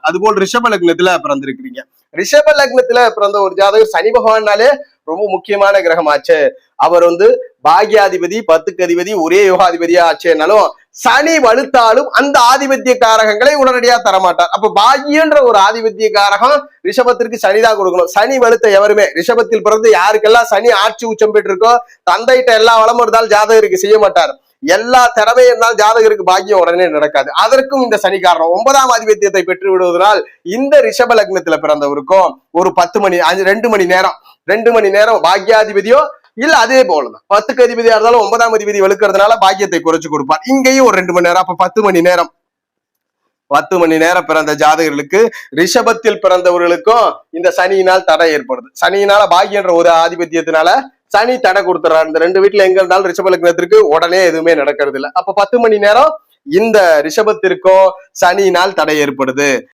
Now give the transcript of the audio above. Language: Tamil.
அதுபோல் ரிஷப லக்னத்துல பிறந்திருக்கிறீங்க. ரிஷப லக்னத்துல பிறந்த ஒரு ஜாதகர் சனி பகவான்னாலே ரொம்ப முக்கியமான கிரகமாச்சு. அவர் பாக்யாதிபதி 10க்கு அதிபதி ஒரே யோகாதிபதியா ஆச்சுனாலும் சனி வலுத்தாலும் அந்த ஆதிபத்திய காரகங்களை உடனடியா தரமாட்டார். அப்ப பாக்யன்ற ஒரு ஆதிபத்திய காரகம் ரிஷபத்திற்கு சனிதான் கொடுக்கணும். சனி வலுத்த எவருமே ரிஷபத்தில் பிறந்து யாருக்கெல்லாம் சனி ஆட்சி உச்சம் பெற்றிருக்கோ தந்தைட்ட எல்லா வளமும் இருந்தால் ஜாதகருக்கு செய்ய மாட்டார். எல்லா திறமையும் இருந்தால் ஜாதகருக்கு பாக்கியம் உடனே நடக்காது. அதற்கும் இந்த சனி காரணம். 9ஆம் ஆதிபத்தியத்தை பெற்று விடுவதனால் இந்த ரிஷப லக்னத்துல பிறந்தவருக்கும் ஒரு 2 மணி நேரம் பாக்யாதிபதியோ இல்ல அதே போலதான் 10க்கு அதிபதியா இருந்தாலும் 9ஆம் அதிபதி வலுக்கிறதுனால பாக்கியத்தை குறைச்சு கொடுப்பார். இங்கேயும் ஒரு 2 மணி நேரம், அப்ப 10 மணி நேரம் பிறந்த ஜாதகர்களுக்கு ரிஷபத்தில் பிறந்தவர்களுக்கும் இந்த சனியினால் தடை ஏற்படுது. சனியினால பாக்கியன்ற ஒரு ஆதிபத்தியத்தினால சனி தடை கொடுத்துறாரு. இந்த 2 வீட்டுல எங்க இருந்தாலும் ரிஷப லக்னத்திற்கு உடனே எதுவுமே நடக்கிறது இல்லை. அப்ப 10 மணி நேரம் இந்த ரிஷபத்திற்கும் சனியினால் தடை ஏற்படுது.